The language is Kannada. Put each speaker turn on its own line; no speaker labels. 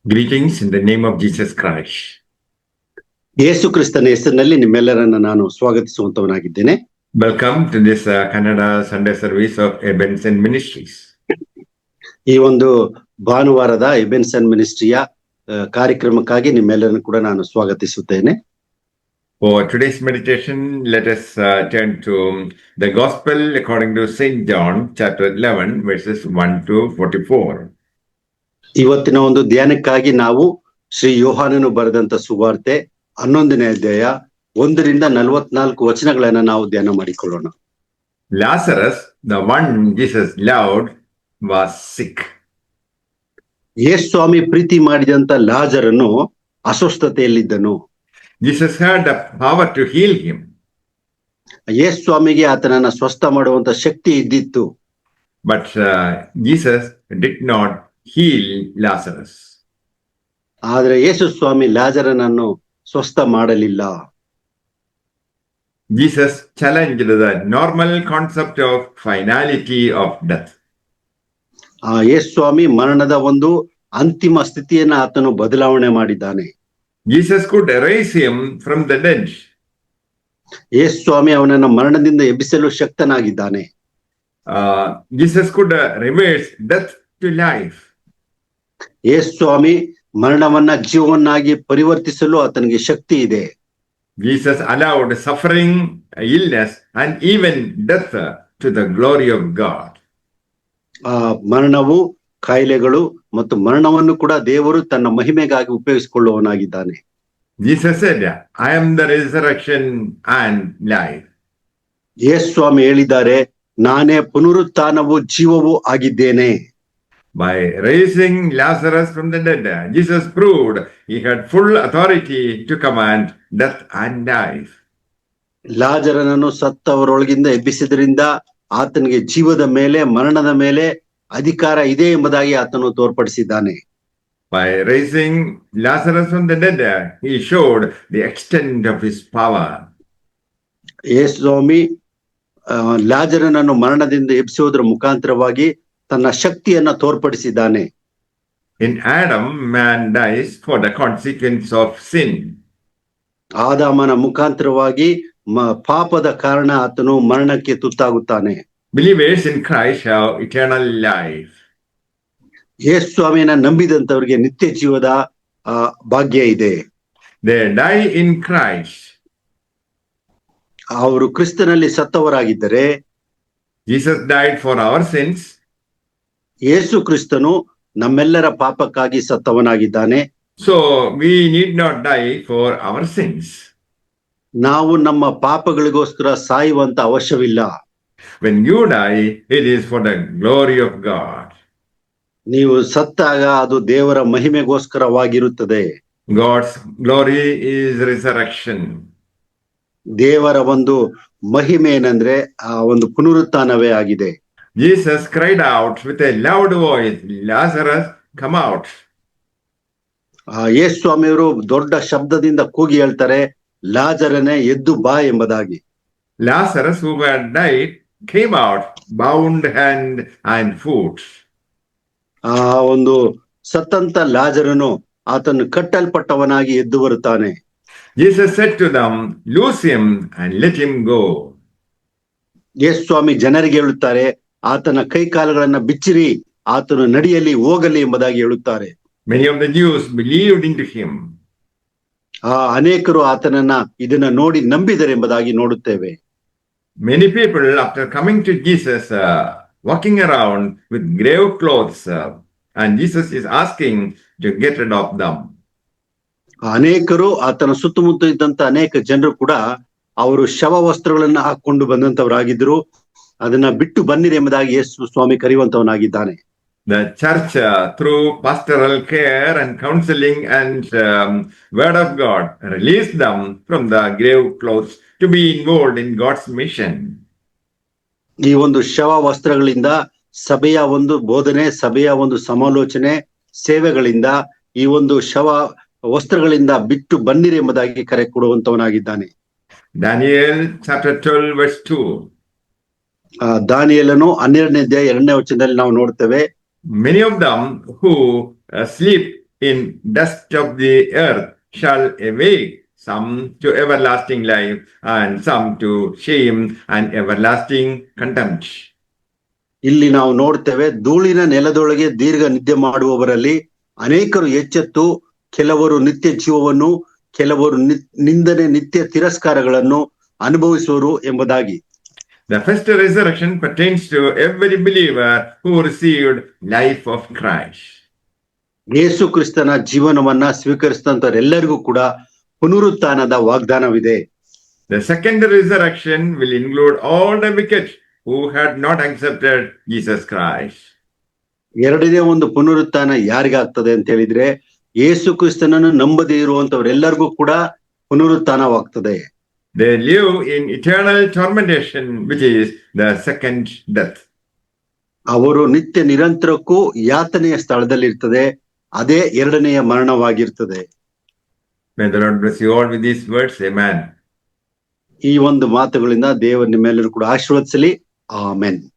Greetings in the name of Jesus Christ.
ಯೇಸು ಕ್ರಿಸ್ತನ ಹೆಸರಿನಲ್ಲಿ ನಿಮ್ಮೆಲ್ಲರನ್ನ ನಾನು ಸ್ವಾಗತಿಸುವಂತವನಾಗಿದ್ದೇನೆ.
Welcome to this Kannada Sunday service of Ebenson Ministries.
ಈ ಒಂದು ಭಾನುವಾರದ ಎಬೆನ್ಸನ್ ಮಿನಿಸ್ಟ್ರಿಯ ಕಾರ್ಯಕ್ರಮಕ್ಕಾಗಿ ನಿಮ್ಮೆಲ್ಲರನ್ನು ಕೂಡ ನಾನು ಸ್ವಾಗತಿಸುತ್ತೇನೆ.
For today's meditation, let us turn to the Gospel according to St. John, chapter 11, verses 1 to 44.
ಇವತ್ತಿನ ಒಂದು ಧ್ಯಾನಕ್ಕಾಗಿ ನಾವು ಶ್ರೀ ಯೋಹಾನನು ಬರೆದಂತ ಸುವಾರ್ತೆ 11ನೇ ಅಧ್ಯಾಯ 1ರಿಂದ 44 ವಚನಗಳನ್ನ ನಾವು ಧ್ಯಾನ ಮಾಡಿಕೊಳ್ಳೋಣ.
Lazarus, the one Jesus loved, was sick.
ಯೇಸು ಸ್ವಾಮಿ ಪ್ರೀತಿ ಮಾಡಿದಂತ ಲಾಜರನು ಅಸ್ವಸ್ಥತೆಯಲ್ಲಿದ್ದನು.
Jesus had the power to heal him.
ಯೇಸು ಸ್ವಾಮಿಗೆ ಆತನನ್ನ ಸ್ವಸ್ಥ ಮಾಡುವಂತ ಶಕ್ತಿ ಇದ್ದಿತ್ತು.
But Jesus did not heal Lazarus.
ಆದ್ರೆ ಯೇಸು ಸ್ವಾಮಿ ಲಾಜರನನ್ನು ಸ್ವಸ್ಥ ಮಾಡಲಿಲ್ಲ.
Jesus challenged the normal concept of finality of death.
ಯೇಸು ಸ್ವಾಮಿ ಮರಣದ ಒಂದು ಅಂತಿಮ ಸ್ಥಿತಿಯನ್ನ ಆತನು ಬದಲಾವಣೆ ಮಾಡಿದ್ದಾನೆ.
Jesus could erase him from the dead.
ಯೇಸು ಸ್ವಾಮಿ ಅವನನ್ನ ಮರಣದಿಂದ ಎಬ್ಬಿಸಲು ಶಕ್ತನಾಗಿದ್ದಾನೆ.
Jesus could reverse death to life.
ಯೇಸು ಸ್ವಾಮಿ ಮರಣವನ್ನ ಜೀವವನ್ನಾಗಿ ಪರಿವರ್ತಿಸಲು ಆತನಿಗೆ ಶಕ್ತಿ ಇದೆ.
Jesus allowed suffering, illness, and even death to the glory of God.
ಮರಣವು, ಕಾಯಿಲೆಗಳು ಮತ್ತು ಮರಣವನ್ನು ಕೂಡ ದೇವರು ತನ್ನ ಮಹಿಮೆಗಾಗಿ ಉಪಯೋಗಿಸಿಕೊಳ್ಳುವವನಾಗಿದ್ದಾನೆ.
Jesus said, I am the resurrection and life.
ಯೇಸು ಸ್ವಾಮಿ ಹೇಳಿದ್ದಾರೆ, ನಾನೇ ಪುನರುತ್ಥಾನವೂ ಜೀವವೂ ಆಗಿದ್ದೇನೆ.
By raising Lazarus from the dead, Jesus proved he had full authority to command death and life.
ಲಾಜರನನ್ನು ಸತ್ತವರೊಳಗಿಂದ ಎಬ್ಬಿಸಿದ್ರಿಂದ ಆತನಿಗೆ ಜೀವದ ಮೇಲೆ ಮರಣದ ಮೇಲೆ ಅಧಿಕಾರ ಇದೆ ಎಂಬುದಾಗಿ ಆತನು ತೋರ್ಪಡಿಸಿದ್ದಾನೆ.
By raising Lazarus from the dead, he showed the extent of his power.
ಯೇಸು ಸ್ವಾಮಿ ಲಾಜರನನ್ನು ಮರಣದಿಂದ ಎಬ್ಬಿಸುವುದರ ಮುಖಾಂತರವಾಗಿ ತನ್ನ ಶಕ್ತಿಯನ್ನ ತೋರ್ಪಡಿಸಿದ್ದಾನೆ.
In Adam, man dies for the consequence of sin.
ಆದಾಮನ ಮುಖಾಂತರವಾಗಿ ಪಾಪದ ಕಾರಣ ಆತನು ಮರಣಕ್ಕೆ ತುತ್ತಾಗುತ್ತಾನೆ.
Believers in Christ have eternal life.
ಯೇಸು ಸ್ವಾಮಿಯನ್ನ ನಂಬಿದಂತವರಿಗೆ ನಿತ್ಯ ಜೀವದ ಭಾಗ್ಯ ಇದೆ.
They die in Christ.
ಅವರು ಕ್ರಿಸ್ತನಲ್ಲಿ ಸತ್ತವರಾಗಿದ್ದರೆ,
Jesus died for our sins.
ಯೇಸು ಕ್ರಿಸ್ತನು ನಮ್ಮೆಲ್ಲರ ಪಾಪಕ್ಕಾಗಿ ಸತ್ತವನಾಗಿದ್ದಾನೆ.
So we need not die for our sins.
ನಾವು ನಮ್ಮ ಪಾಪಗಳಿಗೋಸ್ಕರ ಸಾಯುವಂತ ಅವಶ್ಯವಿಲ್ಲ.
When you die, it is for the glory of God.
ನೀವು ಸತ್ತಾಗ ಅದು ದೇವರ ಮಹಿಮೆಗೋಸ್ಕರವಾಗಿರುತ್ತದೆ.
God's glory is resurrection.
ದೇವರ ಒಂದು ಮಹಿಮೆ ಏನಂದ್ರೆ ಆ ಒಂದು ಪುನರುತ್ಥಾನವೇ ಆಗಿದೆ.
Jesus cried out with a loud voice, Lazarus, come out.
ಯೇಸು ಸ್ವಾಮಿಯವರು ದೊಡ್ಡ ಶಬ್ದದಿಂದ ಕೂಗಿ ಹೇಳ್ತಾರೆ, ಲಾಜರನೇ ಎದ್ದು ಬಾ ಎಂಬುದಾಗಿ.
Lazarus, who had died, came out, bound hand and foot.
ಆ ಒಂದು ಸತ್ತಂತ ಲಾಜರನು ಆತನು ಕಟ್ಟಲ್ಪಟ್ಟವನಾಗಿ ಎದ್ದು ಬರುತ್ತಾನೆ.
Jesus said to them, loose him and let him go.
ಯೇಸು ಸ್ವಾಮಿ ಜನರಿಗೆ ಹೇಳುತ್ತಾರೆ, ಆತನ ಕೈ ಕಾಲುಗಳನ್ನ ಬಿಚ್ಚಿರಿ, ಆತನು ನಡೆಯಲಿ ಹೋಗಲಿ ಎಂಬುದಾಗಿ ಹೇಳುತ್ತಾರೆ.
Many of the Jews believed into him.
ಅನೇಕರು ಆತನನ್ನ ಇದನ್ನ ನೋಡಿ ನಂಬಿದರು ಎಂಬುದಾಗಿ ನೋಡುತ್ತೇವೆ.
Many people, after coming to Jesus, walking around with grave clothes, and Jesus is asking to get rid of them.
ಅನೇಕರು ಆತನ ಸುತ್ತಮುತ್ತ ಇದ್ದಂತ ಅನೇಕ ಜನರು ಕೂಡ ಅವರು ಶವ ವಸ್ತ್ರಗಳನ್ನ ಹಾಕೊಂಡು ಬಂದಂತವರಾಗಿದ್ರು. ಅದನ್ನ ಬಿಟ್ಟು ಬನ್ನಿರಿ ಎಂಬುದಾಗಿ ಯೇಸು ಸ್ವಾಮಿ ಕರೆಯುವಂತವನಾಗಿದ್ದಾನೆ.
The church, through pastoral care and counseling and word of God, released them from the grave clothes to be involved in God's mission.
ಈ ಒಂದು ಶವ ವಸ್ತ್ರಗಳಿಂದ ಸಭೆಯ ಒಂದು ಬೋಧನೆ, ಸಭೆಯ ಒಂದು ಸಮಾಲೋಚನೆ, ಸೇವೆಗಳಿಂದ ಈ ಒಂದು ಶವ ವಸ್ತ್ರಗಳಿಂದ ಬಿಟ್ಟು ಬನ್ನಿರಿ ಎಂಬುದಾಗಿ ಕರೆ ಕೊಡುವಂತವನಾಗಿದ್ದಾನೆ.
Daniel chapter 12 verse 2.
ದಾನಿಯೇಲನು 12ನೇ ಅಧ್ಯಾಯ 2ನೇ ವಚನದಲ್ಲಿ ನಾವು ನೋಡ್ತೇವೆ,
Many of them who sleep in dust of the earth shall awake, some to everlasting life, and some to shame and everlasting contempt.
ಇಲ್ಲಿ ನಾವು ನೋಡ್ತೇವೆ, ಧೂಳಿನ ನೆಲದೊಳಗೆ ದೀರ್ಘ ನಿದ್ದೆ ಮಾಡುವವರಲ್ಲಿ ಅನೇಕರು ಎಚ್ಚೆತ್ತು ಕೆಲವರು ನಿತ್ಯ ಜೀವವನ್ನು, ಕೆಲವರು ನಿಂದನೆ, ನಿತ್ಯ ತಿರಸ್ಕಾರಗಳನ್ನು ಅನುಭವಿಸುವರು ಎಂಬುದಾಗಿ.
The first resurrection pertains to every believer who received life of Christ.
ಯೇಸು ಕ್ರಿಸ್ತನ ಜೀವನವನ್ನ ಸ್ವೀಕರಿಸಿದಂತವರೆಲ್ಲರಿಗೂ ಕೂಡ ಪುನರುತ್ಥಾನದ ವಾಗ್ದಾನವಿದೆ.
The second resurrection will include all the wicked who had not accepted Jesus Christ.
ಎರಡನೇ ಒಂದು ಪುನರುತ್ಥಾನ ಯಾರಿಗಾಗ್ತದೆ ಅಂತ ಹೇಳಿದ್ರೆ, ಯೇಸು ಕ್ರಿಸ್ತನನ್ನು ನಂಬದೇ ಇರುವಂತವರೆಲ್ಲರಿಗೂ ಕೂಡ ಪುನರುತ್ಥಾನವಾಗ್ತದೆ.
They live in eternal tormentation, which is the second death.
ಅವರು ನಿತ್ಯ ನಿರಂತರಕ್ಕೂ ಯಾತನೆಯ ಸ್ಥಳದಲ್ಲಿ ಇರ್ತದೆ, ಅದೇ ಎರಡನೆಯ ಮರಣವಾಗಿರ್ತದೆ.
May the Lord bless you all with these words. Amen.
ಈ ಒಂದು ಮಾತುಗಳಿಂದ ದೇವರು ನಿಮ್ಮೆಲ್ಲರೂ ಕೂಡ ಆಶೀರ್ವದಿಸಲಿ. ಆಮೆನ್.